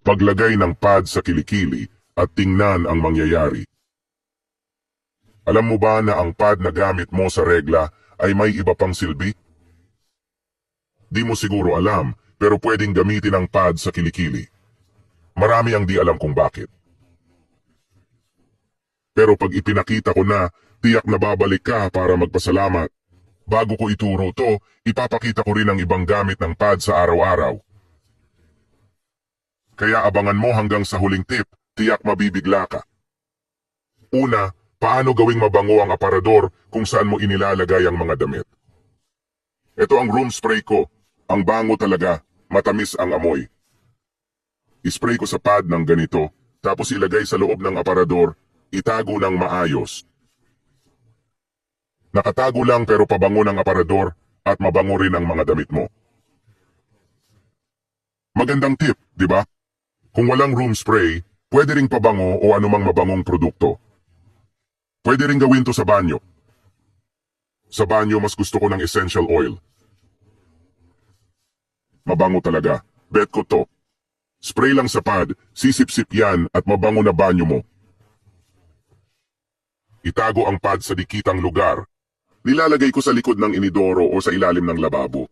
Maglagay ng pad sa kilikili at tingnan ang mangyayari. Alam mo ba na ang pad na gamit mo sa regla ay may iba pang silbi? Di mo siguro alam, pero pwedeng gamitin ang pad sa kilikili. Marami ang di alam kung bakit. Pero pag ipinakita ko na, tiyak na babalik ka para magpasalamat. Bago ko ituro to, ipapakita ko rin ang ibang gamit ng pad sa araw-araw. Kaya abangan mo hanggang sa huling tip, tiyak mabibigla ka. Una, paano gawing mabango ang aparador kung saan mo inilalagay ang mga damit? Ito ang room spray ko. Ang bango talaga, matamis ang amoy. Ispray ko sa pad ng ganito, tapos ilagay sa loob ng aparador, itago ng maayos. Nakatago lang pero pabango ng aparador at mabango rin ang mga damit mo. Magandang tip, di ba? Kung walang room spray, pwede ring pabango o anumang mabangong produkto. Pwede ring gawin to sa banyo. Sa banyo mas gusto ko ng essential oil. Mabango talaga. Bet ko to. Spray lang sa pad, sisip-sip yan at mabango na banyo mo. Itago ang pad sa dikitang lugar. Nilalagay ko sa likod ng inidoro o sa ilalim ng lababo.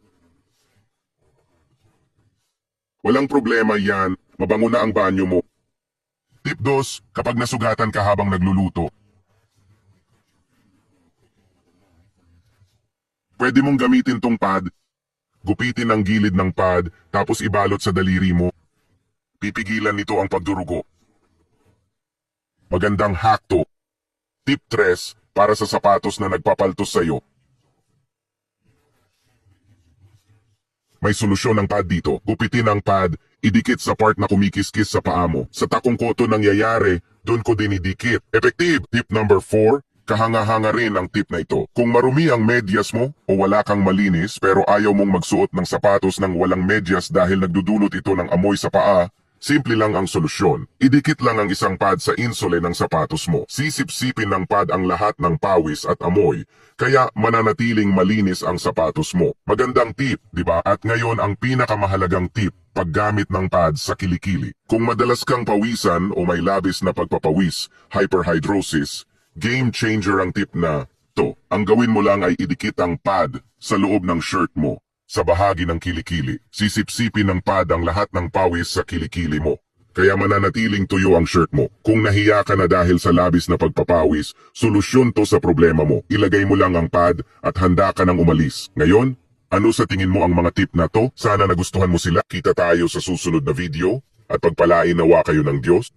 Walang problema yan, mabango na ang banyo mo. Tip 2, kapag nasugatan ka habang nagluluto. Pwede mong gamitin tong pad. Gupitin ang gilid ng pad, tapos ibalot sa daliri mo. Pipigilan nito ang pagdurugo. Magandang hack to. Tip 3, para sa sapatos na nagpapaltos sa'yo. May solusyon ng pad dito. Gupitin ang pad, idikit sa part na kumikiskis sa paa mo. Sa takong koto nangyayari, doon ko dinidikit. Effective! Tip number 4, kahanga-hanga rin ang tip na ito. Kung marumi ang medyas mo o wala kang malinis pero ayaw mong magsuot ng sapatos ng walang medyas dahil nagdudulot ito ng amoy sa paa, simple lang ang solusyon. Idikit lang ang isang pad sa insole ng sapatos mo. Sisip-sipin ng pad ang lahat ng pawis at amoy, kaya mananatiling malinis ang sapatos mo. Magandang tip, di ba? At ngayon ang pinakamahalagang tip, paggamit ng pad sa kilikili. Kung madalas kang pawisan o may labis na pagpapawis, hyperhidrosis, game changer ang tip na to. Ang gawin mo lang ay idikit ang pad sa loob ng shirt mo. Sa bahagi ng kilikili, sisip-sipin ng pad ang lahat ng pawis sa kilikili mo. Kaya mananatiling tuyo ang shirt mo. Kung nahiya ka na dahil sa labis na pagpapawis, solusyon to sa problema mo. Ilagay mo lang ang pad at handa ka nang umalis. Ngayon, ano sa tingin mo ang mga tip na to? Sana nagustuhan mo sila. Kita tayo sa susunod na video at pagpalain nawa kayo ng Diyos.